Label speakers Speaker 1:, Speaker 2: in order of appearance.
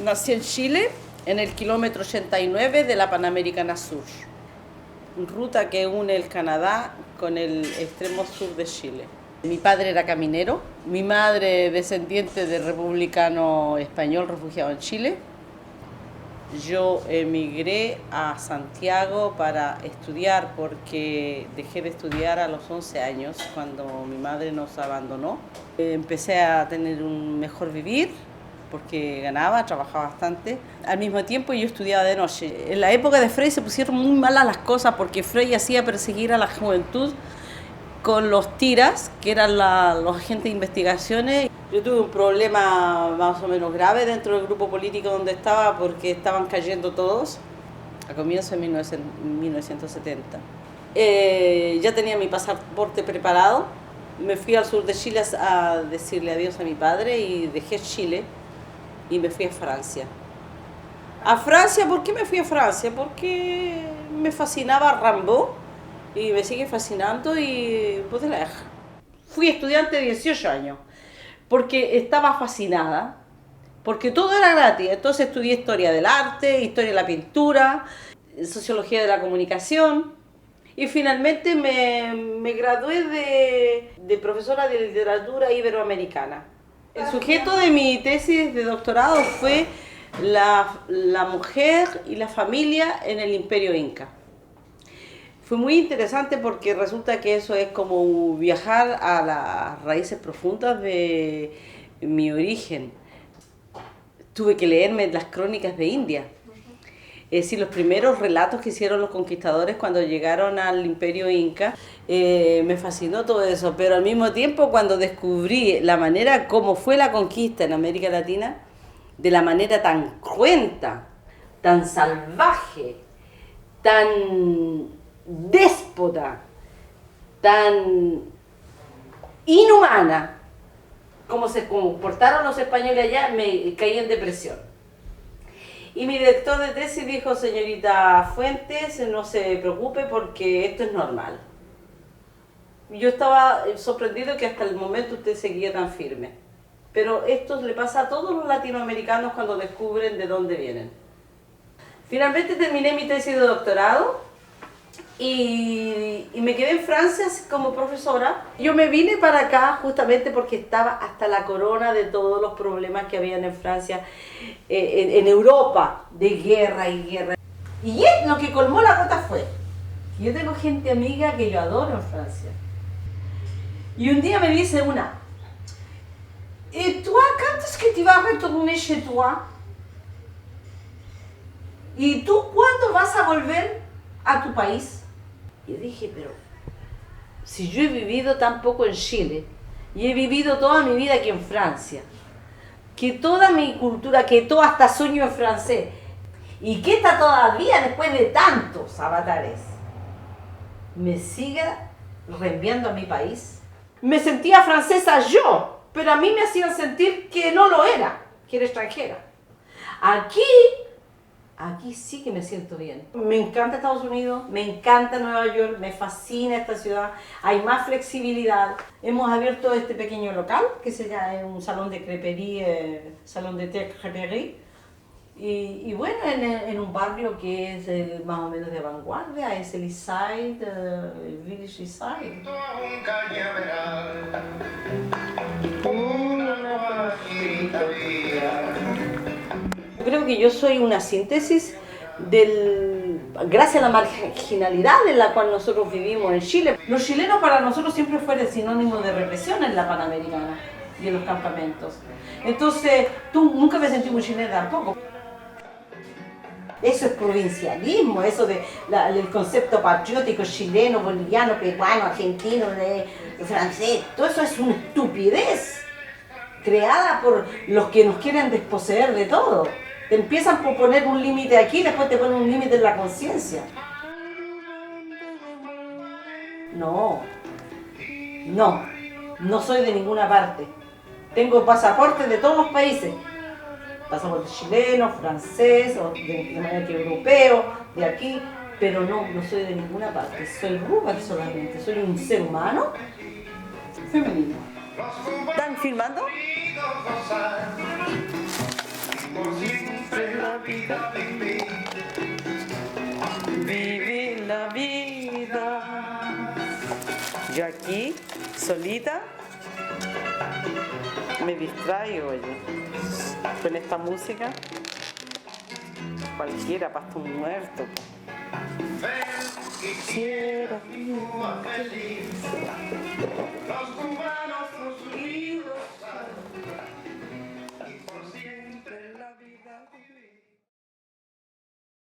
Speaker 1: Nací en Chile, en el kilómetro 89 de la Panamericana Sur, ruta que une el Canadá con el extremo sur de Chile. Mi padre era caminero, mi madre descendiente de republicano español refugiado en Chile. Yo emigré a Santiago para estudiar porque dejé de estudiar a los 11 años cuando mi madre nos abandonó. Empecé a tener un mejor vivir porque ganaba, trabajaba bastante. Al mismo tiempo yo estudiaba de noche. En la época de Frei se pusieron muy malas las cosas porque Frei hacía perseguir a la juventud con los tiras, que eran los agentes de investigaciones. Yo tuve un problema más o menos grave dentro del grupo político donde estaba porque estaban cayendo todos a comienzos de 1970. Ya tenía mi pasaporte preparado, me fui al sur de Chile a decirle adiós a mi padre y dejé Chile y me fui a Francia. ¿A Francia? ¿Por qué me fui a Francia? Porque me fascinaba Rimbaud y me sigue fascinando y Baudelaire. Fui estudiante de 18 años porque estaba fascinada, porque todo era gratis. Entonces estudié historia del arte, historia de la pintura, sociología de la comunicación y finalmente me gradué de profesora de literatura iberoamericana. El sujeto de mi tesis de doctorado fue la mujer y la familia en el Imperio Inca. Fue muy interesante porque resulta que eso es como viajar a las raíces profundas de mi origen. Tuve que leerme las crónicas de India. Es decir, los primeros relatos que hicieron los conquistadores cuando llegaron al Imperio Inca. Me fascinó todo eso, pero al mismo tiempo cuando descubrí la manera como fue la conquista en América Latina, de la manera tan cruenta, tan salvaje, tan déspota, tan inhumana, como se comportaron los españoles allá, me caí en depresión. Y mi director de tesis dijo: señorita Fuentes, no se preocupe porque esto es normal. Yo estaba sorprendido que hasta el momento usted seguía tan firme. Pero esto le pasa a todos los latinoamericanos cuando descubren de dónde vienen. Finalmente terminé mi tesis de doctorado y me quedé en Francia como profesora. Yo me vine para acá justamente porque estaba hasta la corona de todos los problemas que habían en Francia, en Europa, de guerra y guerra. Y lo que colmó la gota fue que yo tengo gente amiga que yo adoro en Francia. Y un día me dice una: ¿Y tú quand est-ce que tu vas retourner chez toi? ¿Y tú cuándo vas a volver a tu país? Yo dije, pero si yo he vivido tan poco en Chile y he vivido toda mi vida aquí en Francia, que toda mi cultura, que todo hasta sueño en francés, y que esta todavía después de tantos avatares me siga reenviando a mi país. Me sentía francesa yo, pero a mí me hacían sentir que no lo era, que era extranjera. Aquí sí que me siento bien. Me encanta Estados Unidos, me encanta Nueva York, me fascina esta ciudad. Hay más flexibilidad. Hemos abierto este pequeño local que se llama un salón de creperie, salón de té creperie. Y bueno, en un barrio que es más o menos de vanguardia, es el East Side, el Village East Side. Yo creo que yo soy una síntesis gracias a la marginalidad en la cual nosotros vivimos en Chile. Los chilenos para nosotros siempre fueron sinónimo de represión en la Panamericana y en los campamentos. Entonces, nunca me sentí muy chilena tampoco. Eso es provincialismo, eso del concepto patriótico chileno, boliviano, peruano, argentino, francés, todo eso es una estupidez creada por los que nos quieren desposeer de todo. Te empiezan por poner un límite aquí, después te ponen un límite en la conciencia. No soy de ninguna parte. Tengo pasaportes de todos los países. Pasaporte chileno, francés, de manera que europeo, de aquí. pero no soy de ninguna parte, soy Rupert solamente, soy un ser humano femenino. ¿Están filmando? Vivir la vida. Yo aquí, solita, me distraigo, oye, con esta música. Cualquiera, pasto muerto. Quisiera feliz.